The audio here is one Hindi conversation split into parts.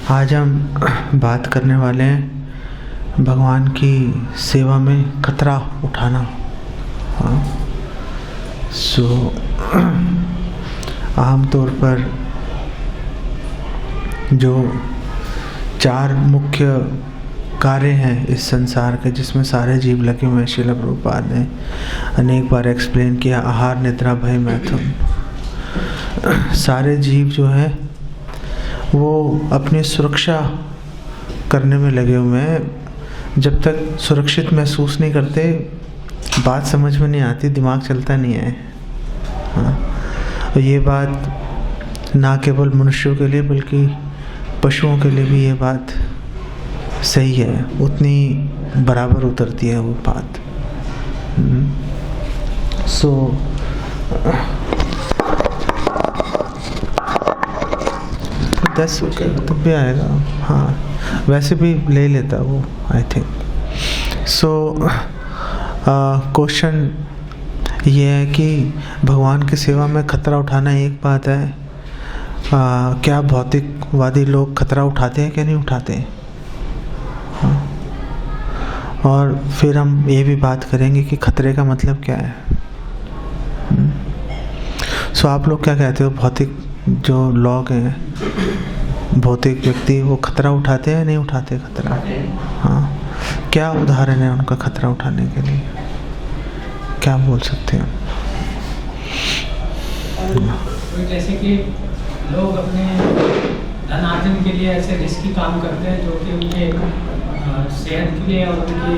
आज हम बात करने वाले हैं भगवान की सेवा में खतरा उठाना। हाँ, आमतौर पर जो 4 मुख्य कार्य हैं इस संसार के, जिसमें सारे जीव लगे हुए हैं, श्रील प्रभुपाद ने अनेक बार एक्सप्लेन किया। आहार, निद्रा, भय, मैथुन। सारे जीव जो हैं वो अपनी सुरक्षा करने में लगे हुए हैं। जब तक सुरक्षित महसूस नहीं करते, बात समझ में नहीं आती, दिमाग चलता नहीं है। हाँ, और ये बात ना केवल मनुष्यों के लिए बल्कि पशुओं के लिए भी ये बात सही है, उतनी बराबर उतरती है वो बात। तो 10 तब भी आएगा। हाँ, वैसे भी ले लेता वो, आई थिंक। क्वेश्चन ये है कि भगवान की सेवा में खतरा उठाना एक बात है, क्या भौतिकवादी लोग खतरा उठाते हैं कि नहीं उठाते? हाँ, और फिर हम ये भी बात करेंगे कि खतरे का मतलब क्या है। आप लोग क्या कहते हो, भौतिक जो लोग हैं, भौतिक व्यक्ति, वो खतरा उठाते हैं नहीं उठाते खतरा? हाँ, क्या उदाहरण है उनका खतरा उठाने के लिए, क्या बोल सकते हैं? जैसे कि लोग अपने धनार्जन के लिए ऐसे रिस्की काम करते हैं जो कि उनके सेहत के लिए और उनकी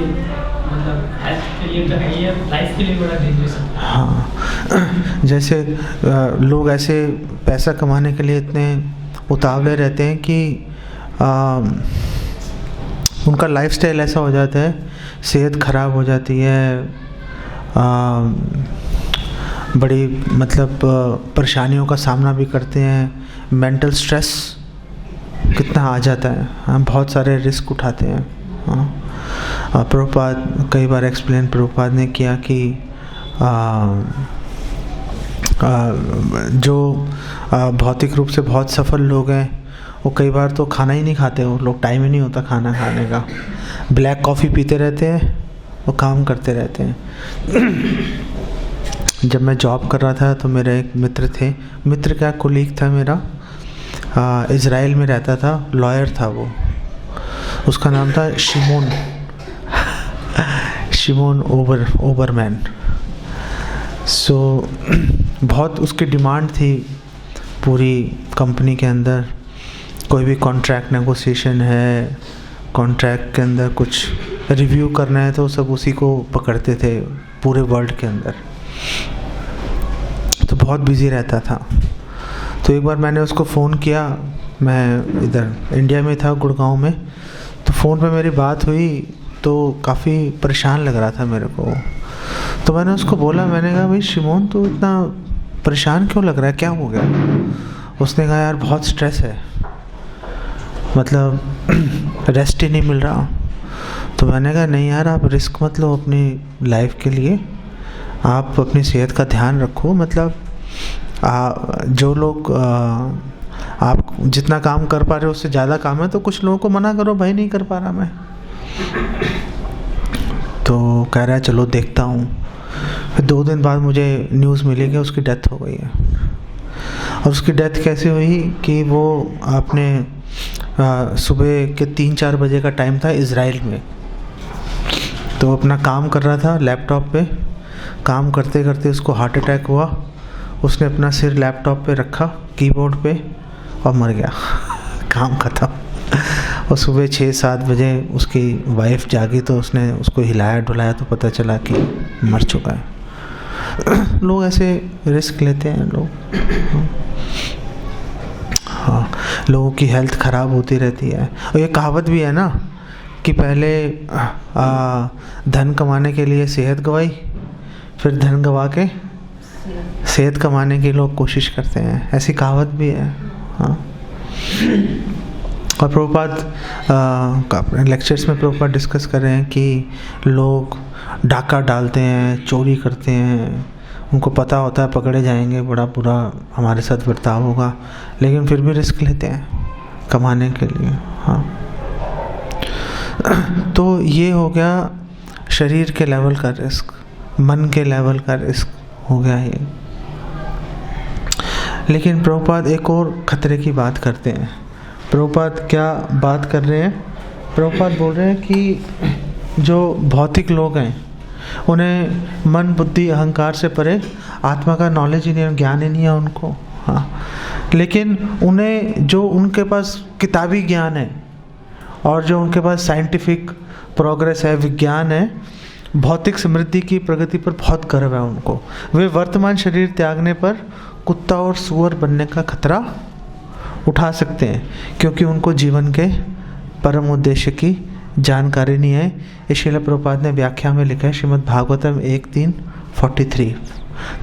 मतलब हेल्थ के लिए, लाइफ के लिए बड़ा डेंजरस है। हाँ, जैसे लोग ऐसे पैसा कमाने के लिए इतने उतावले रहते हैं कि उनका लाइफस्टाइल ऐसा हो जाता है, सेहत खराब हो जाती है, बड़ी मतलब परेशानियों का सामना भी करते हैं, मेंटल स्ट्रेस कितना आ जाता है। हम बहुत सारे रिस्क उठाते हैं। हाँ, प्रभुपाद कई बार एक्सप्लेन प्रभुपाद ने किया कि जो भौतिक रूप से बहुत सफल लोग हैं वो कई बार तो खाना ही नहीं खाते, वो लोग, टाइम ही नहीं होता खाना खाने का, ब्लैक कॉफ़ी पीते रहते हैं, वो काम करते रहते हैं। जब मैं जॉब कर रहा था तो मेरे एक मित्र क्या कोलीग था मेरा, इज़राइल में रहता था, लॉयर था वो, उसका नाम था शिमोन ओबरमैन। बहुत उसकी डिमांड थी पूरी कंपनी के अंदर। कोई भी कॉन्ट्रैक्ट नेगोशिएशन है, कॉन्ट्रैक्ट के अंदर कुछ रिव्यू करना है, तो सब उसी को पकड़ते थे पूरे वर्ल्ड के अंदर। तो बहुत बिजी रहता था। तो एक बार मैंने उसको फ़ोन किया, मैं इधर इंडिया में था, गुड़गांव में। तो फ़ोन पे मेरी बात हुई तो काफ़ी परेशान लग रहा था मेरे को। तो मैंने उसको बोला, मैंने कहा भाई शिमोन, तो इतना परेशान क्यों लग रहा है, क्या हो गया? उसने कहा यार बहुत स्ट्रेस है, मतलब रेस्ट ही नहीं मिल रहा। तो मैंने कहा नहीं यार, आप रिस्क मत लो अपनी लाइफ के लिए, आप अपनी सेहत का ध्यान रखो। मतलब जो लोग आप जितना काम कर पा रहे हो उससे ज़्यादा काम है, तो कुछ लोगों को मना करो, भाई नहीं कर पा रहा मैं। तो कह रहा है चलो देखता हूँ। फिर 2 दिन बाद मुझे न्यूज़ मिली कि उसकी डेथ हो गई है। और उसकी डेथ कैसे हुई कि वो आपने सुबह के 3-4 बजे का टाइम था इज़राइल में। तो अपना काम कर रहा था लैपटॉप पे, काम करते करते उसको हार्ट अटैक हुआ। उसने अपना सिर लैपटॉप पे रखा, कीबोर्ड पे, और मर गया। काम खत्म। और सुबह 6-7 बजे उसकी वाइफ जागी तो उसने उसको हिलाया डुलाया तो पता चला कि मर चुका है। लोग ऐसे रिस्क लेते हैं लोग। हाँ, लोगों की हेल्थ ख़राब होती रहती है। और ये कहावत भी है ना कि पहले धन कमाने के लिए सेहत गंवाई, फिर धन गंवा के सेहत कमाने की लोग कोशिश करते हैं, ऐसी कहावत भी है। हाँ, और प्रभुपाद लेक्चर्स में प्रभुपाद डिस्कस कर रहे हैं कि लोग डाका डालते हैं, चोरी करते हैं, उनको पता होता है पकड़े जाएंगे, बड़ा बुरा हमारे साथ बर्ताव होगा, लेकिन फिर भी रिस्क लेते हैं। कमाने के लिए। हाँ, तो ये हो गया शरीर के लेवल का रिस्क, मन के लेवल का रिस्क हो गया ये। लेकिन प्रभुपाद एक और खतरे की बात करते हैं। प्रभुपाद क्या बात कर रहे हैं? प्रभुपाद बोल रहे हैं कि जो भौतिक लोग हैं उन्हें मन बुद्धि अहंकार से परे आत्मा का नॉलेज ही नहीं, ज्ञान ही नहीं है उनको। हाँ, लेकिन उन्हें जो उनके पास किताबी ज्ञान है और जो उनके पास साइंटिफिक प्रोग्रेस है, विज्ञान है, भौतिक समृद्धि की प्रगति पर बहुत गर्व है उनको। वे वर्तमान शरीर त्यागने पर कुत्ता और सूअर बनने का खतरा उठा सकते हैं, क्योंकि उनको जीवन के परम उद्देश्य की जानकारी नहीं है। ये श्रील प्रभुपाद ने व्याख्या में लिखा है, श्रीमद् भागवतम 1.3.43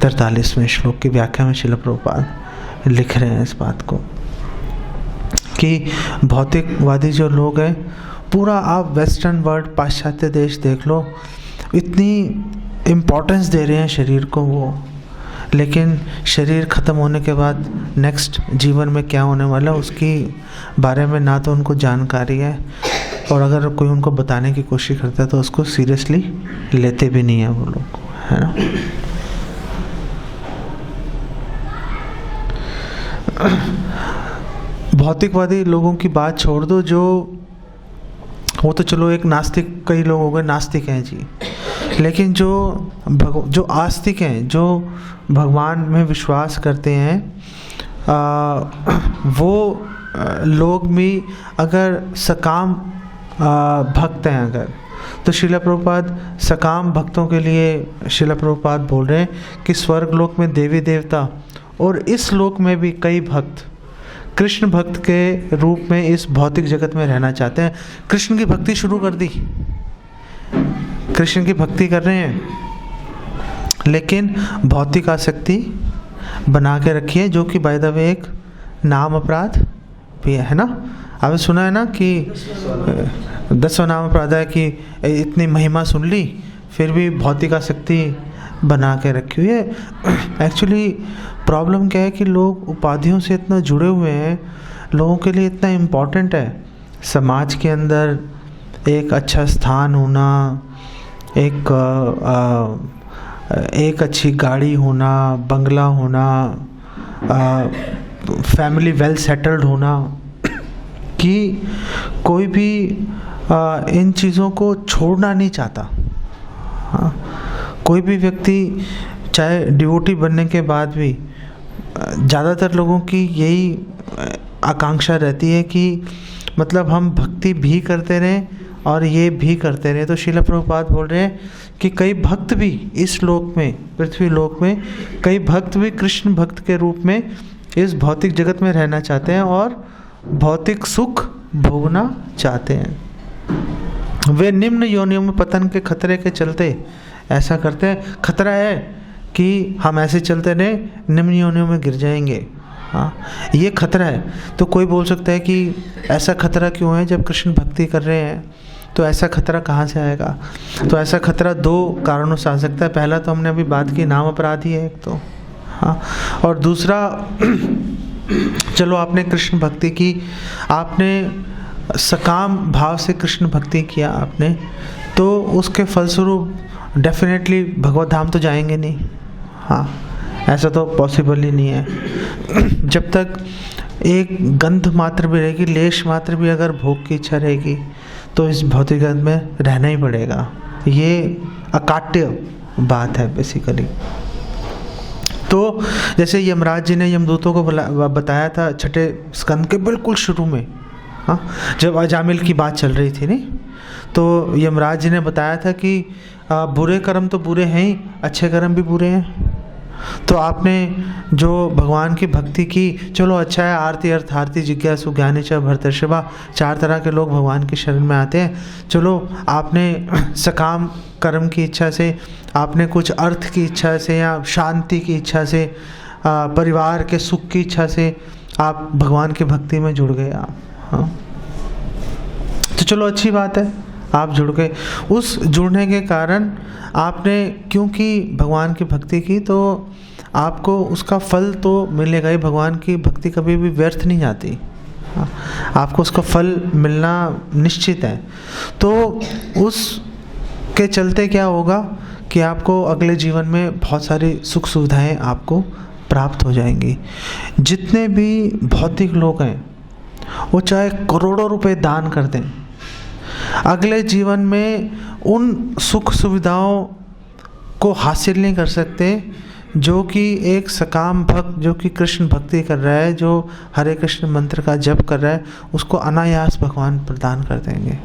43वें श्लोक की व्याख्या में श्रील प्रभुपाद लिख रहे हैं इस बात को कि भौतिकवादी जो लोग हैं, पूरा आप वेस्टर्न वर्ल्ड, पाश्चात्य देश देख लो, इतनी इम्पोर्टेंस दे रहे हैं शरीर को वो, लेकिन शरीर ख़त्म होने के बाद नेक्स्ट जीवन में क्या होने वाला है उसकी बारे में ना तो उनको जानकारी है, और अगर कोई उनको बताने की कोशिश करता है तो उसको सीरियसली लेते भी नहीं है वो लोग, है ना। भौतिकवादी लोगों की बात छोड़ दो, जो वो तो चलो एक नास्तिक, कई लोग हो गए नास्तिक हैं जी, लेकिन जो आस्तिक हैं, जो भगवान में विश्वास करते हैं, वो लोग भी अगर सकाम भक्त हैं अगर, तो श्रील प्रभुपाद सकाम भक्तों के लिए श्रील प्रभुपाद बोल रहे हैं कि स्वर्ग लोक में देवी देवता और इस लोक में भी कई भक्त कृष्ण भक्त के रूप में इस भौतिक जगत में रहना चाहते हैं। कृष्ण की भक्ति शुरू कर दी, कृष्ण की भक्ति कर रहे हैं, लेकिन भौतिक आसक्ति बना के रखी है, जो कि बाय द वे एक नाम अपराध भी है ना। आपने सुना है ना कि 10वां नाम अपराध है कि इतनी महिमा सुन ली फिर भी भौतिक आसक्ति बना के रखी हुई है। एक्चुअली प्रॉब्लम क्या है कि लोग उपाधियों से इतना जुड़े हुए हैं, लोगों के लिए इतना इम्पोर्टेंट है समाज के अंदर एक अच्छा स्थान होना, एक अच्छी गाड़ी होना, बंगला होना, फैमिली वेल सेटल्ड होना, कि कोई भी इन चीज़ों को छोड़ना नहीं चाहता। हाँ, कोई भी व्यक्ति चाहे डिवोटी बनने के बाद भी ज़्यादातर लोगों की यही आकांक्षा रहती है कि मतलब हम भक्ति भी करते रहें और ये भी करते रहें। तो श्रील प्रभुपाद बोल रहे हैं कि कई भक्त भी इस लोक में, पृथ्वी लोक में, कई भक्त भी कृष्ण भक्त के रूप में इस भौतिक जगत में रहना चाहते हैं और भौतिक सुख भोगना चाहते हैं। वे निम्न योनियों में पतन के खतरे के चलते ऐसा करते हैं। खतरा है कि हम ऐसे चलते रहे निम्न योनियों में गिर जाएंगे। हाँ, ये खतरा है। तो कोई बोल सकता है कि ऐसा खतरा क्यों है जब कृष्ण भक्ति कर रहे हैं, तो ऐसा खतरा कहाँ से आएगा? तो ऐसा खतरा दो कारणों से आ सकता है। पहला तो हमने अभी बात की, नाम अपराधी है एक तो, हाँ, और दूसरा चलो आपने कृष्ण भक्ति की, आपने सकाम भाव से कृष्ण भक्ति किया आपने, तो उसके फलस्वरूप डेफिनेटली भगवत धाम तो जाएंगे नहीं। हाँ, ऐसा तो पॉसिबल ही नहीं है। जब तक एक गंध मात्र भी रहेगी, लेश मात्र भी अगर भोग की इच्छा रहेगी, तो इस भौतिक जगत में रहना ही पड़ेगा। ये अकाट्य बात है बेसिकली। तो जैसे यमराज जी ने यमदूतों को बताया था छठे स्कंद के बिल्कुल शुरू में, हाँ, जब अजामिल की बात चल रही थी नहीं, तो यमराज जी ने बताया था कि बुरे कर्म तो बुरे हैं ही, अच्छे कर्म भी बुरे हैं। तो आपने जो भगवान की भक्ति की, चलो अच्छा है, आरती अर्थार्थी जिज्ञासु ज्ञानी च भरतर्षभा, 4 तरह के लोग भगवान की शरण में आते हैं। चलो आपने सकाम कर्म की इच्छा से, आपने कुछ अर्थ की इच्छा से या शांति की इच्छा से, परिवार के सुख की इच्छा से आप भगवान की भक्ति में जुड़ गए आप, हाँ, तो चलो अच्छी बात है, आप जुड़ गए। उस जुड़ने के कारण आपने क्योंकि भगवान की भक्ति की, तो आपको उसका फल तो मिलेगा ही। भगवान की भक्ति कभी भी व्यर्थ नहीं जाती। आपको उसका फल मिलना निश्चित है। तो उस के चलते क्या होगा कि आपको अगले जीवन में बहुत सारी सुख सुविधाएं आपको प्राप्त हो जाएंगी। जितने भी भौतिक लोग हैं वो चाहे करोड़ों रुपए दान कर दें, अगले जीवन में उन सुख सुविधाओं को हासिल नहीं कर सकते जो कि एक सकाम भक्त, जो कि कृष्ण भक्ति कर रहा है, जो हरे कृष्ण मंत्र का जप कर रहा है, उसको अनायास भगवान प्रदान कर देंगे।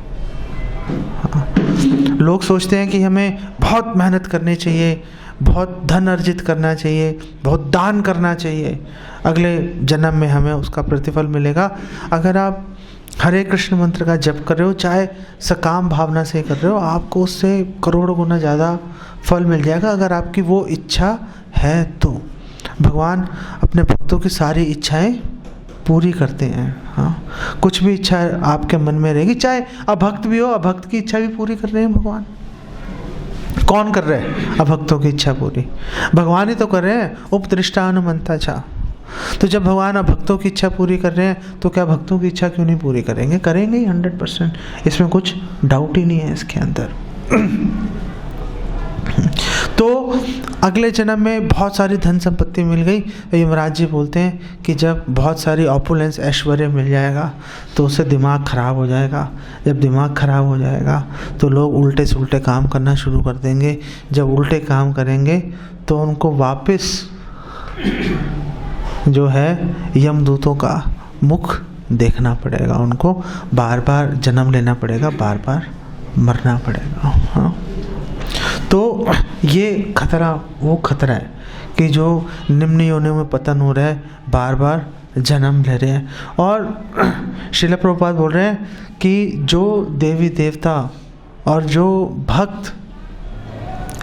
लोग सोचते हैं कि हमें बहुत मेहनत करनी चाहिए, बहुत धन अर्जित करना चाहिए, बहुत दान करना चाहिए, अगले जन्म में हमें उसका प्रतिफल मिलेगा। अगर आप हरे कृष्ण मंत्र का जप कर रहे हो, चाहे सकाम भावना से कर रहे हो, आपको उससे करोड़ों गुना ज़्यादा फल मिल जाएगा, अगर आपकी वो इच्छा है तो। भगवान अपने भक्तों की सारी इच्छाएं पूरी करते हैं। हाँ, कुछ भी इच्छा आपके मन में रहेगी, चाहे अभक्त भी हो, अभक्त की इच्छा भी पूरी कर रहे हैं भगवान। कौन कर रहे हैं अभक्तों की इच्छा पूरी? भगवान ही तो कर रहे हैं। उपदृष्टा अनुमंता चा। तो जब भगवान अभक्तों की इच्छा पूरी कर रहे हैं तो क्या भक्तों की इच्छा क्यों नहीं पूरी करेंगे? करेंगे ही 100%, इसमें कुछ डाउट ही नहीं है इसके अंदर। तो अगले जन्म में बहुत सारी धन संपत्ति मिल गई, तो यमराज जी बोलते हैं कि जब बहुत सारी ऑपुलेंस ऐश्वर्य मिल जाएगा तो उससे दिमाग खराब हो जाएगा। जब दिमाग खराब हो जाएगा तो लोग उल्टे से उल्टे काम करना शुरू कर देंगे। जब उल्टे काम करेंगे तो उनको वापस जो है यमदूतों का मुख देखना पड़ेगा, उनको बार बार जन्म लेना पड़ेगा, बार बार मरना पड़ेगा। हाँ, तो ये खतरा वो खतरा है कि जो निम्न योनियों में पतन हो रहा है, बार बार जन्म ले रहे हैं। और श्रील प्रभुपाद बोल रहे हैं कि जो देवी देवता और जो भक्त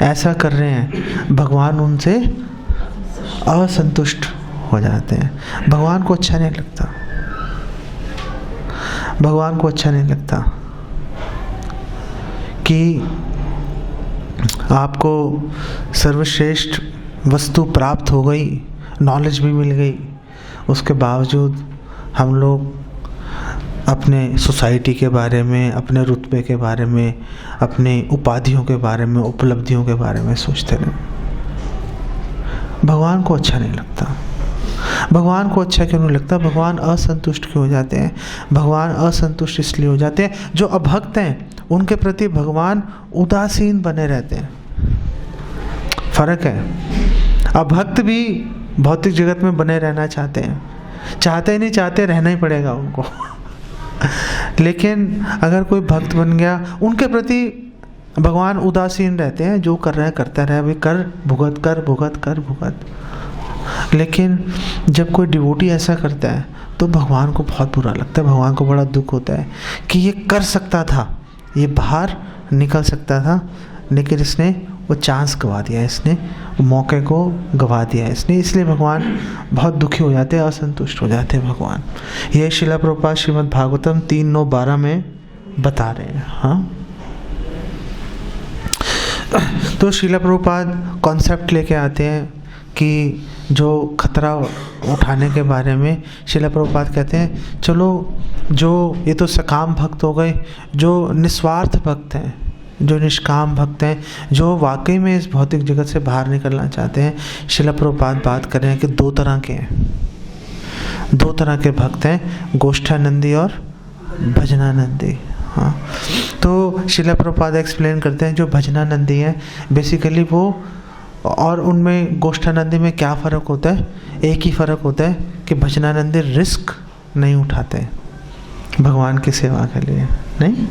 ऐसा कर रहे हैं, भगवान उनसे असंतुष्ट हो जाते हैं। भगवान को अच्छा नहीं लगता, भगवान को अच्छा नहीं लगता कि आपको सर्वश्रेष्ठ वस्तु प्राप्त हो गई, नॉलेज भी मिल गई, उसके बावजूद हम लोग अपने सोसाइटी के बारे में, अपने रुतबे के बारे में, अपने उपाधियों के बारे में, उपलब्धियों के बारे में सोचते रहे। भगवान को अच्छा नहीं लगता। भगवान को अच्छा क्यों नहीं लगता? भगवान असंतुष्ट क्यों हो जाते हैं? भगवान असंतुष्ट इसलिए हो जाते हैं जो अभक्त हैं उनके प्रति भगवान उदासीन बने रहते हैं। फर्क है। अभक्त भी भौतिक जगत में बने रहना चाहते हैं, चाहते ही नहीं चाहते, रहना ही पड़ेगा उनको। लेकिन अगर कोई भक्त बन गया, उनके प्रति भगवान उदासीन रहते हैं, जो कर रहा है करता रहे, अभी कर भुगत, कर भुगत, कर भुगत। लेकिन जब कोई डिवोटी ऐसा करता है तो भगवान को बहुत बुरा लगता है, भगवान को बड़ा दुख होता है कि ये कर सकता था, ये बाहर निकल सकता था, लेकिन इसने वो चांस गवा दिया, इसने मौके को गवा दिया इसने। इसलिए भगवान बहुत दुखी हो जाते हैं, असंतुष्ट हो जाते हैं भगवान। ये श्रील प्रभुपाद श्रीमद् भागवतम 3.9-12 में बता रहे हैं। हाँ, तो श्रील प्रभुपाद कॉन्सेप्ट लेके आते हैं कि जो खतरा उठाने के बारे में श्रील प्रभुपाद कहते हैं, चलो जो ये तो सकाम भक्त हो गए, जो निस्वार्थ भक्त हैं, जो निष्काम भक्त हैं, जो वाकई में इस भौतिक जगत से बाहर निकलना चाहते हैं, श्रील प्रभुपाद बात कर रहे हैं कि दो तरह के हैं, दो तरह के भक्त हैं, गोष्ठानंदी और भजनानंदी। हाँ, तो श्रील प्रभुपाद एक्सप्लेन करते हैं जो भजनानंदी हैं बेसिकली वो, और उनमें गोष्ठानंदी में क्या फ़र्क होता है? एक ही फ़र्क होता है कि भजनानंदी रिस्क नहीं उठाते भगवान की सेवा के लिए, नहीं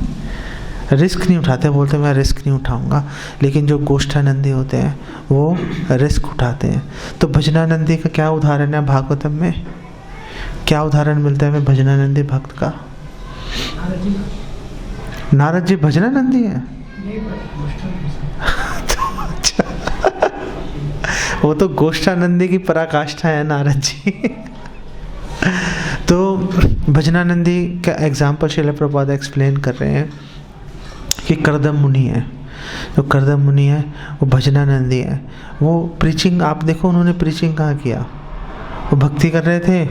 रिस्क नहीं उठाते, बोलते मैं रिस्क नहीं उठाऊंगा। लेकिन जो गोष्ठानंदी होते हैं वो रिस्क उठाते हैं। तो भजनानंदी का क्या उदाहरण है भागवतम में? क्या उदाहरण मिलता है हमें भजनानंदी भक्त का? नारद जी भजनानंदी हैं। वो तो गोष्ठानंदी की पराकाष्ठा है नारद जी। तो भजनानंदी का एग्जाम्पल श्रील प्रभुपाद एक्सप्लेन कर रहे हैं कि कर्दम मुनि है, जो कर्दम मुनि है वो भजनानंदी है। वो प्रीचिंग, आप देखो उन्होंने प्रीचिंग कहाँ किया? वो भक्ति कर रहे थे,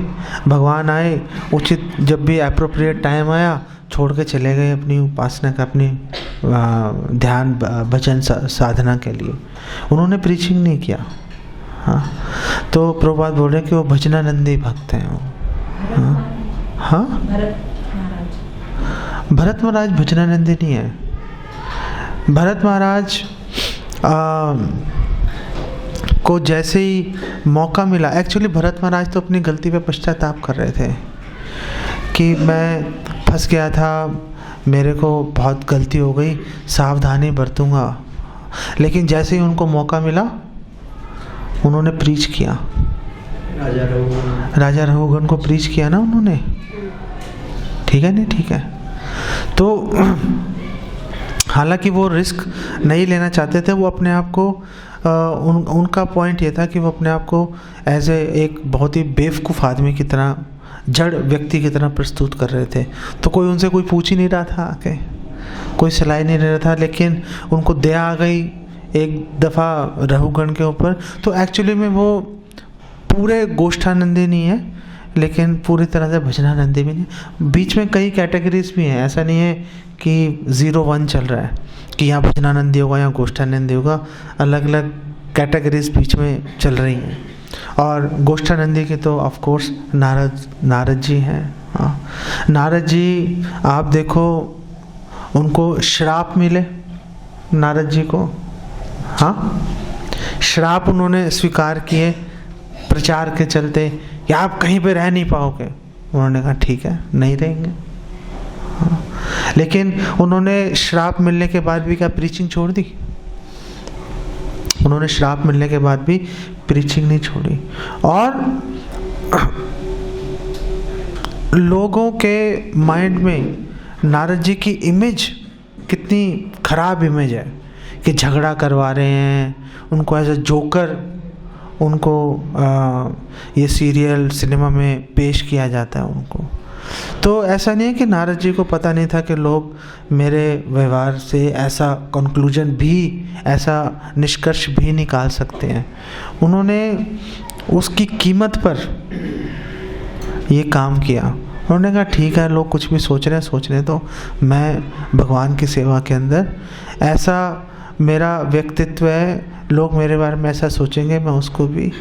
भगवान आए, उचित जब भी एप्रोप्रिएट टाइम आया छोड़ के चले गए अपनी उपासना का, अपनी ध्यान भजन साधना के लिए। उन्होंने प्रीचिंग नहीं किया। हाँ, तो प्रभुपाद बोल रहे कि वो भजनानंदी भक्त हैं वो। हाँ, भरत महाराज भजनानंदी नहीं है। भरत महाराज को जैसे ही मौका मिला, एक्चुअली भरत महाराज तो अपनी गलती पे पश्चाताप कर रहे थे कि मैं फंस गया था, मेरे को बहुत गलती हो गई, सावधानी बरतूंगा। लेकिन जैसे ही उनको मौका मिला उन्होंने प्रीच किया, राजा रघुगण को प्रीच किया ना उन्होंने। ठीक है, नहीं ठीक है। तो हालांकि वो रिस्क नहीं लेना चाहते थे, वो अपने आप को उनका पॉइंट ये था कि वो अपने आप को एज एक बहुत ही बेवकूफ़ आदमी की तरह, जड़ व्यक्ति की तरह प्रस्तुत कर रहे थे। तो कोई उनसे कोई पूछ ही नहीं रहा था आके, कोई सलाह नहीं ले रहा था। लेकिन उनको दया आ गई एक दफ़ा रघुगण के ऊपर। तो एक्चुअली में वो पूरे गोष्ठानंदी नहीं है, लेकिन पूरी तरह से भजनानंदी भी नहीं। बीच में कई कैटेगरीज भी हैं, ऐसा नहीं है कि 0-1 चल रहा है कि यहाँ भजनानंदी होगा या गोष्ठानंदी होगा। अलग अलग कैटेगरीज बीच में चल रही हैं। और गोष्ठानंदी के तो ऑफ कोर्स नारद जी हैं। हाँ, नारद जी आप देखो, उनको श्राप मिले नारद जी को। हाँ, श्राप उन्होंने स्वीकार किए प्रचार के चलते कि आप कहीं पे रह नहीं पाओगे। उन्होंने कहा ठीक है, नहीं रहेंगे। हाँ, लेकिन उन्होंने श्राप मिलने के बाद भी क्या प्रीचिंग छोड़ दी? उन्होंने श्राप मिलने के बाद भी प्रीचिंग नहीं छोड़ी। और लोगों के माइंड में नारद जी की इमेज कितनी खराब इमेज है कि झगड़ा करवा रहे हैं, उनको एज अ जोकर उनको ये सीरियल सिनेमा में पेश किया जाता है उनको। तो ऐसा नहीं है कि नारद जी को पता नहीं था कि लोग मेरे व्यवहार से ऐसा कंक्लूजन भी, ऐसा निष्कर्ष भी निकाल सकते हैं। उन्होंने उसकी कीमत पर ये काम किया। उन्होंने कहा ठीक है, लोग कुछ भी सोच रहे हैं, सोचने तो मैं भगवान की सेवा के अंदर ऐसा मेरा व्यक्तित्व है, लोग मेरे बारे में ऐसा सोचेंगे, मैं उसको भी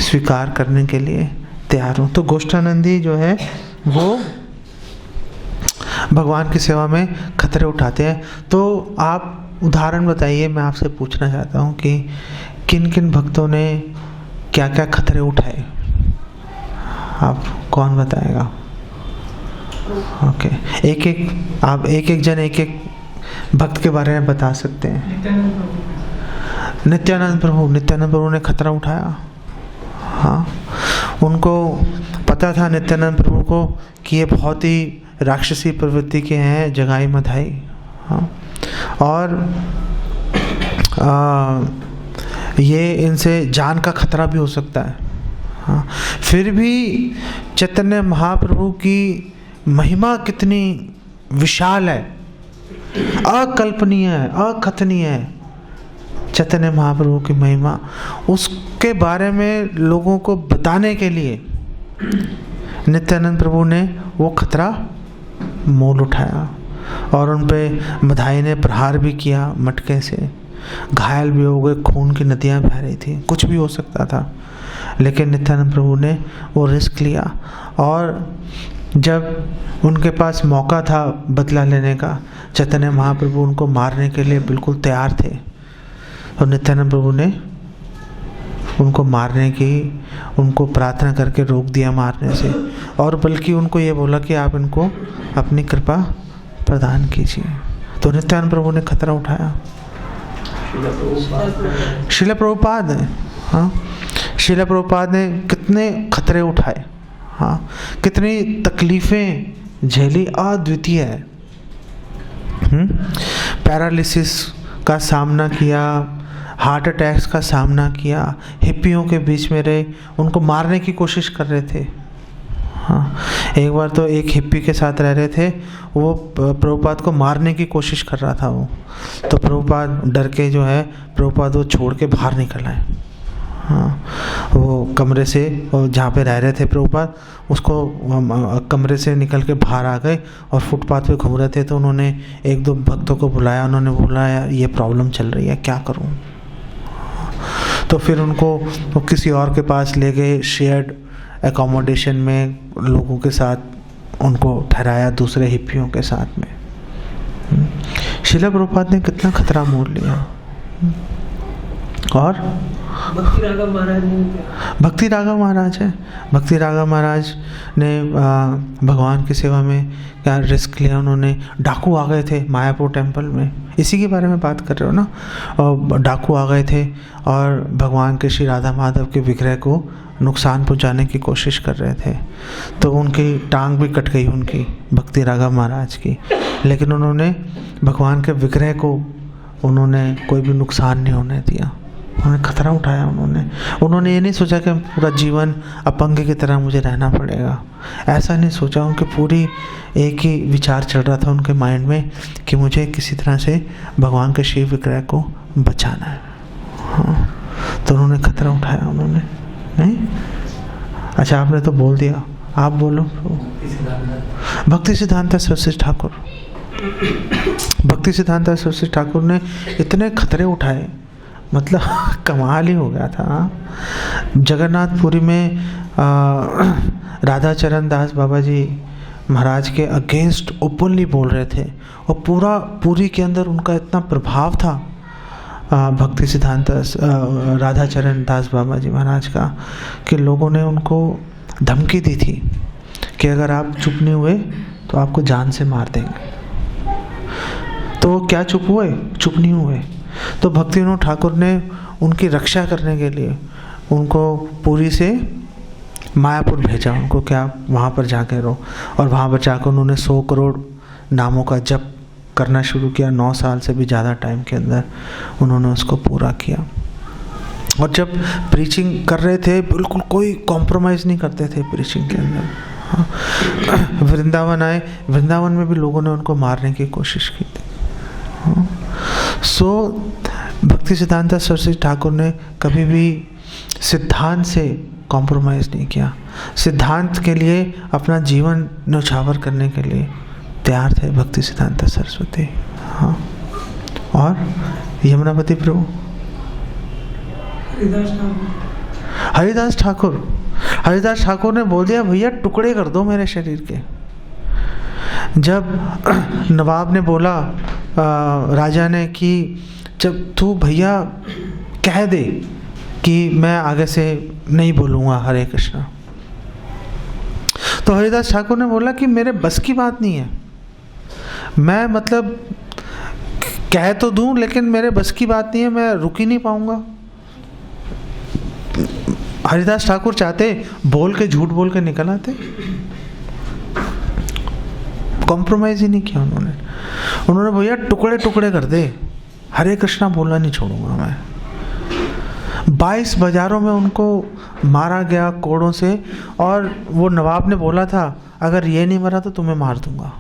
स्वीकार करने के लिए तैयार हूँ। तो गोष्ठानंदी जो है वो भगवान की सेवा में खतरे उठाते हैं। तो आप उदाहरण बताइए, मैं आपसे पूछना चाहता हूँ कि किन किन भक्तों ने क्या क्या खतरे उठाए? आप कौन बताएगा? ओके, आप एक जन एक भक्त के बारे में बता सकते हैं। नित्यानंद प्रभु ने खतरा उठाया। हाँ, उनको पता था नित्यानंद प्रभु को कि ये बहुत ही राक्षसी प्रवृत्ति के हैं, जगाई मधाई। हाँ, और ये इनसे जान का खतरा भी हो सकता है। हाँ, फिर भी चैतन्य महाप्रभु की महिमा कितनी विशाल है, अकल्पनीय है, अकथनीय है। चैतन्य महाप्रभु की महिमा, उसके बारे में लोगों को बताने के लिए नित्यानंद प्रभु ने वो खतरा मोल उठाया। और उन पे मधाई ने प्रहार भी किया मटके से, घायल भी हो गए, खून की नदियाँ बह रही थी, कुछ भी हो सकता था। लेकिन नित्यानंद प्रभु ने वो रिस्क लिया। और जब उनके पास मौका था बदला लेने का, चैतन्य महाप्रभु उनको मारने के लिए बिल्कुल तैयार थे, और नित्यानंद प्रभु ने उनको मारने की, उनको प्रार्थना करके रोक दिया मारने से। और बल्कि उनको ये बोला कि आप इनको अपनी कृपा प्रदान कीजिए। तो नित्यानंद प्रभु ने खतरा उठाया। श्रील प्रभुपाद ने, हाँ, श्रील प्रभुपाद ने कितने खतरे उठाए। हाँ, कितनी तकलीफ़ें झेली, अद्वितीय है। पैरालिसिस का सामना किया, हार्ट अटैक्स का सामना किया, हिप्पियों के बीच में रहे, उनको मारने की कोशिश कर रहे थे। हाँ, एक बार तो एक हिप्पी के साथ रह रहे थे, वो प्रभुपाद को मारने की कोशिश कर रहा था वो। तो प्रभुपाद डर के जो है, प्रभुपाद वो छोड़ के बाहर निकल आए। हाँ, वो कमरे से, और जहाँ पे रह रहे थे प्रभुपाद, उसको कमरे से निकल के बाहर आ गए और फुटपाथ पे घूम रहे थे। तो उन्होंने एक दो भक्तों को बुलाया, उन्होंने बोला यार ये प्रॉब्लम चल रही है, क्या करूँ। तो फिर उनको वो किसी और के पास ले गए, शेयर्ड एकोमोडेशन में लोगों के साथ उनको ठहराया, दूसरे हिप्पियों के साथ में। श्रील प्रभुपाद ने कितना खतरा मोल लिया। और भक्ति राघव महाराज ने, भक्ति राघव महाराज है, भक्ति राघव महाराज ने भगवान की सेवा में क्या रिस्क लिया। उन्होंने, डाकू आ गए थे मायापुर टेम्पल में, इसी के बारे में बात कर रहे हो ना, और डाकू आ गए थे और भगवान के श्री राधा माधव के विग्रह को नुकसान पहुंचाने की कोशिश कर रहे थे। तो उनकी टांग भी कट गई, उनकी, भक्ति राघव महाराज की, लेकिन उन्होंने भगवान के विग्रह को उन्होंने कोई भी नुकसान नहीं होने दिया। उन्होंने खतरा उठाया। उन्होंने ये नहीं सोचा कि पूरा जीवन अपंग की तरह मुझे रहना पड़ेगा, ऐसा नहीं सोचा। उनके पूरी एक ही विचार चल रहा था उनके माइंड में कि मुझे किसी तरह से भगवान के शिव विग्रह को बचाना है। हाँ, तो उन्होंने खतरा उठाया। उन्होंने नहीं, अच्छा आपने तो बोल दिया, आप बोलो। भक्ति सिद्धांत सरस्वती ठाकुर, भक्ति सिद्धांत सरस्वती ठाकुर ने इतने खतरे उठाए, मतलब कमाल ही हो गया था। जगन्नाथपुरी में राधा चरण दास बाबा जी महाराज के अगेंस्ट ओपनली बोल रहे थे, और पूरी के अंदर उनका इतना प्रभाव था भक्ति सिद्धांत राधा चरण दास बाबा जी महाराज का, कि लोगों ने उनको धमकी दी थी कि अगर आप चुप नहीं हुए तो आपको जान से मार देंगे। तो वो क्या चुप हुए? चुप नहीं हुए। तो भक्ति विनोद ठाकुर ने उनकी रक्षा करने के लिए उनको पुरी से मायापुर भेजा, उनको क्या वहाँ पर जाके रहो, और वहाँ पर जाकर उन्होंने 100 करोड़ नामों का जप करना शुरू किया। 9 साल से भी ज़्यादा टाइम के अंदर उन्होंने उसको पूरा किया। और जब प्रीचिंग कर रहे थे बिल्कुल कोई कॉम्प्रोमाइज़ नहीं करते थे प्रीचिंग के अंदर। हाँ, वृंदावन आए, वृंदावन में भी लोगों ने उनको मारने की कोशिश की थी। सो भक्ति सिद्धांत सरस्वती ठाकुर ने कभी भी सिद्धांत से कॉम्प्रोमाइज़ नहीं किया, सिद्धांत के लिए अपना जीवन न्यौछावर करने के लिए तैयार थे भक्ति सिद्धांत सरस्वती। हाँ, और यमुनापति प्रभु हरिदास ठाकुर ने बोल दिया भैया टुकड़े कर दो मेरे शरीर के। जब नवाब ने बोला, राजा ने, कि जब तू भैया कह दे कि मैं आगे से नहीं बोलूँगा हरे कृष्णा, तो हरिदास ठाकुर ने बोला कि मेरे बस की बात नहीं है, मैं मतलब कह तो दूं लेकिन मेरे बस की बात नहीं है, मैं रुक ही नहीं पाऊंगा। हरिदास ठाकुर चाहते बोल के, झूठ बोल के निकल आते, कॉम्प्रोमाइज ही नहीं किया उन्होंने भैया टुकड़े टुकड़े कर दे, हरे कृष्णा बोलना नहीं छोड़ूंगा मैं। 22 बाजारों में उनको मारा गया कोड़ों से, और वो नवाब ने बोला था अगर ये नहीं मरा तो तुम्हें मार दूंगा।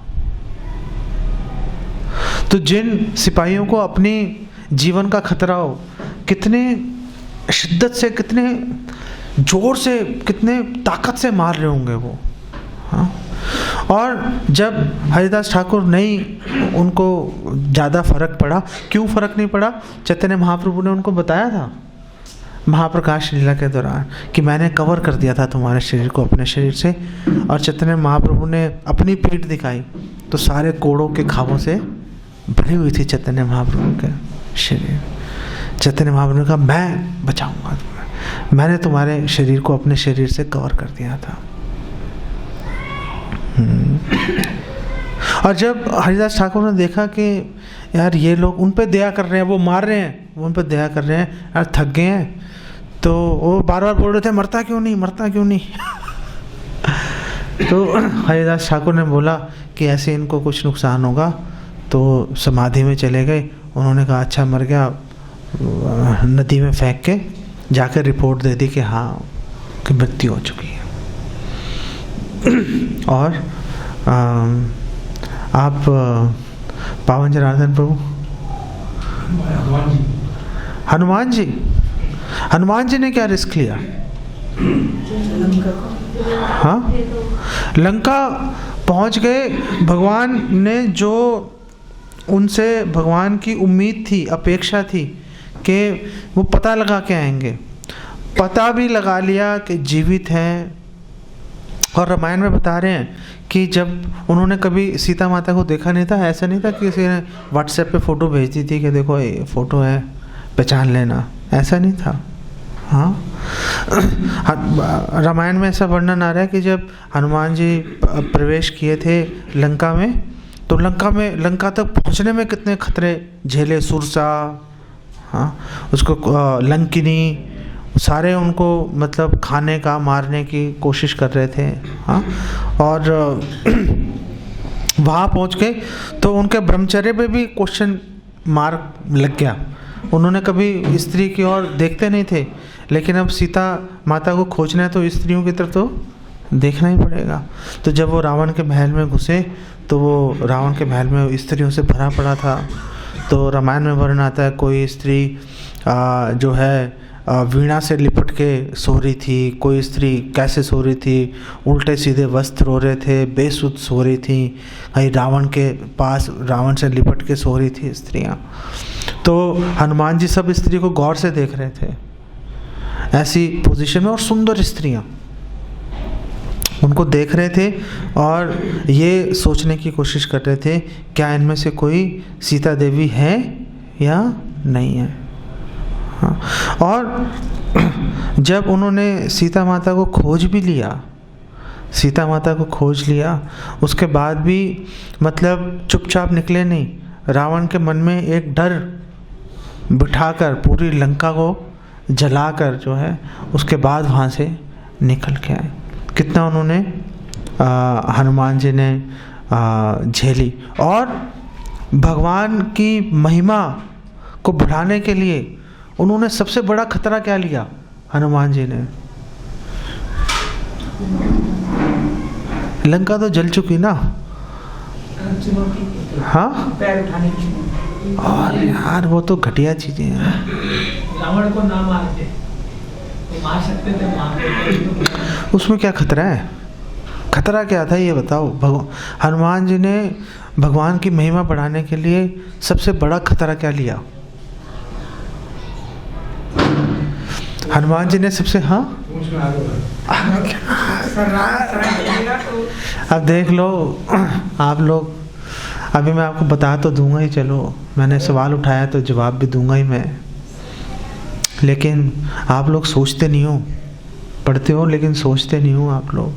तो जिन सिपाहियों को अपनी जीवन का खतरा हो, कितने शिद्दत से, कितने जोर से, कितने ताकत से मार रहे होंगे वो। हाँ, और जब हरिदास ठाकुर नहीं, उनको ज़्यादा फर्क पड़ा। क्यों फर्क नहीं पड़ा? चैतन्य महाप्रभु ने उनको बताया था महाप्रकाश लीला के दौरान कि मैंने कवर कर दिया था तुम्हारे शरीर को अपने शरीर से, और चैतन्य महाप्रभु ने अपनी पीठ दिखाई तो सारे कोड़ों के घावों से भरी हुई थी चैतन्य महाप्रभु के शरीर। चैतन्य महाप्रभु ने कहा मैं बचाऊंगा तुम्हें, मैंने तुम्हारे शरीर को अपने शरीर से कवर कर दिया था। और जब हरिदास ठाकुर ने देखा कि यार ये लोग उन पे दया कर रहे हैं, वो मार रहे हैं, वो उन पे दया कर रहे हैं, यार थक गए हैं, तो वो बार बार बोल रहे थे मरता क्यों नहीं, मरता क्यों नहीं। तो हरिदास ठाकुर ने बोला कि ऐसे इनको कुछ नुकसान होगा, तो समाधि में चले गए। उन्होंने कहा अच्छा मर गया, नदी में फेंक के जाकर रिपोर्ट दे दी कि हाँ कि मृत्यु हो चुकी है। और आप पावन जनार्दन प्रभु, हनुमान जी, हनुमान जी ने क्या रिस्क लिया? हाँ, लंका पहुंच गए। भगवान ने जो उनसे भगवान की उम्मीद थी, अपेक्षा थी कि वो पता लगा के आएंगे, पता भी लगा लिया कि जीवित हैं। और रामायण में बता रहे हैं कि जब उन्होंने कभी सीता माता को देखा नहीं था, ऐसा नहीं था कि किसी ने व्हाट्सएप पे फ़ोटो भेज दी थी कि देखो ये फ़ोटो है, पहचान लेना, ऐसा नहीं था। हाँ, रामायण में ऐसा वर्णन आ रहा है कि जब हनुमान जी प्रवेश किए थे लंका में, तो लंका तक पहुंचने में कितने खतरे झेले, सुरसा, हाँ, उसको लंकिनी, सारे उनको मतलब खाने का, मारने की कोशिश कर रहे थे। हाँ, और वहाँ पहुँच गए तो उनके ब्रह्मचर्य पे भी क्वेश्चन मार्क लग गया। उन्होंने कभी स्त्री की ओर देखते नहीं थे, लेकिन अब सीता माता को खोजना है तो स्त्रियों की तरफ तो देखना ही पड़ेगा। तो जब वो रावण के महल में घुसे तो वो रावण के महल में स्त्रियों से भरा पड़ा था। तो रामायण में वर्णन आता है, कोई स्त्री जो है वीणा से लिपट के सो रही थी, कोई स्त्री कैसे सो रही थी, उल्टे सीधे वस्त्र हो रहे थे, बेसुध सो रही थी, कहीं रावण के पास रावण से लिपट के सो रही थी स्त्रियाँ। तो हनुमान जी सब स्त्री को गौर से देख रहे थे ऐसी पोजीशन में, और सुंदर स्त्रियाँ उनको देख रहे थे और ये सोचने की कोशिश कर रहे थे क्या इनमें से कोई सीता देवी है या नहीं है। हाँ, और जब उन्होंने सीता माता को खोज भी लिया, सीता माता को खोज लिया, उसके बाद भी मतलब चुपचाप निकले नहीं। रावण के मन में एक डर बिठाकर पूरी लंका को जलाकर जो है उसके बाद वहाँ से निकल के आए। कितना उन्होंने हनुमान जी ने झेली। और भगवान की महिमा को बढ़ाने के लिए उन्होंने सबसे बड़ा खतरा क्या लिया हनुमान जी ने? लंका तो जल चुकी ना। हाँ, और यार वो तो घटिया चीजें हैं। रावण को ना मारते, मार सकते थे, मार उसमें क्या खतरा है? खतरा क्या था ये बताओ। हनुमान जी ने भगवान की महिमा बढ़ाने के लिए सबसे बड़ा खतरा क्या लिया? हनुमान जी ने सबसे, हाँ, अब देख लो आप लोग, अभी मैं आपको बता तो दूंगा ही, चलो मैंने सवाल उठाया तो जवाब भी दूंगा ही मैं, लेकिन आप लोग सोचते नहीं हो, पढ़ते हो लेकिन सोचते नहीं हो आप लोग।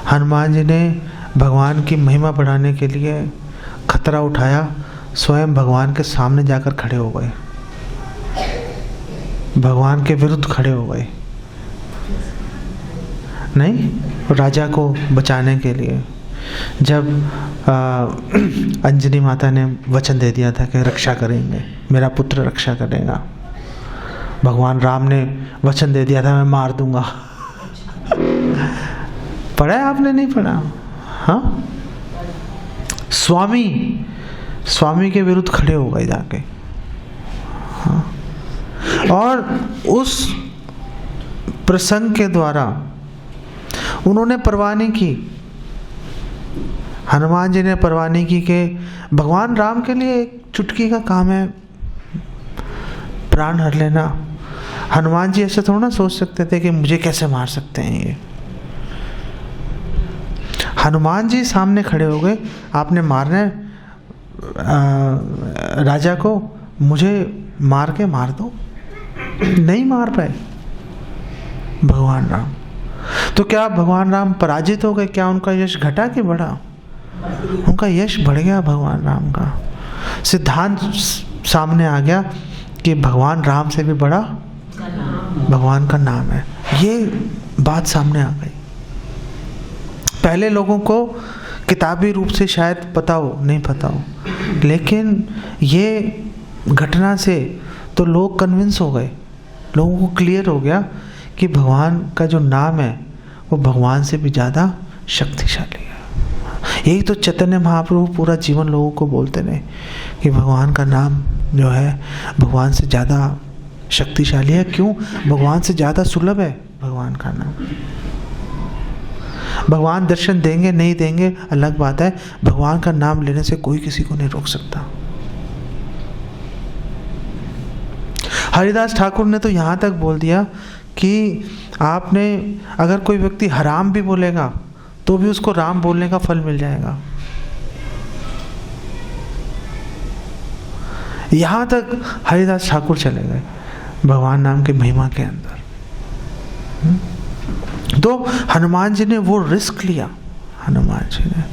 हनुमान जी ने भगवान की महिमा बढ़ाने के लिए खतरा उठाया, स्वयं भगवान के सामने जाकर खड़े हो गए, भगवान के विरुद्ध खड़े हो गए। नहीं, राजा को बचाने के लिए जब अंजनी माता ने वचन दे दिया था कि रक्षा करेंगे, मेरा पुत्र रक्षा करेगा, भगवान राम ने वचन दे दिया था मैं मार दूंगा। पढ़ा है आपने? नहीं पढ़ा? हाँ, स्वामी के विरुद्ध खड़े हो गए जाके। हाँ, और उस प्रसंग के द्वारा उन्होंने परवाह नहीं की, हनुमान जी ने परवाह नहीं की कि भगवान राम के लिए एक चुटकी का काम है प्राण हर लेना। हनुमान जी ऐसे थोड़ा ना सोच सकते थे कि मुझे कैसे मार सकते हैं ये। हनुमान जी सामने खड़े हो गए, आपने मारना है राजा को, मुझे मार के मार दो। नहीं मार पाए भगवान राम। तो क्या भगवान राम पराजित हो गए? क्या उनका यश घटा कि बढ़ा? उनका यश बढ़ गया। भगवान राम का सिद्धांत सामने आ गया कि भगवान राम से भी बड़ा भगवान का नाम है। ये बात सामने आ गई। पहले लोगों को किताबी रूप से शायद पता हो, नहीं पता हो, लेकिन ये घटना से तो लोग कन्विंस हो गए, लोगों को क्लियर हो गया कि भगवान का जो नाम है वो भगवान से भी ज़्यादा शक्तिशाली है। यही तो चैतन्य महाप्रभु पूरा जीवन लोगों को बोलते रहे कि भगवान का नाम जो है भगवान से ज़्यादा शक्तिशाली है। क्यों? भगवान से ज़्यादा सुलभ है भगवान का नाम। भगवान दर्शन देंगे नहीं देंगे अलग बात है, भगवान का नाम लेने से कोई किसी को नहीं रोक सकता। हरिदास ठाकुर ने तो यहाँ तक बोल दिया कि आपने अगर कोई व्यक्ति हराम भी बोलेगा तो भी उसको राम बोलने का फल मिल जाएगा। यहाँ तक हरिदास ठाकुर चले गए भगवान नाम के महिमा के अंदर। तो हनुमान जी ने वो रिस्क लिया, हनुमान जी ने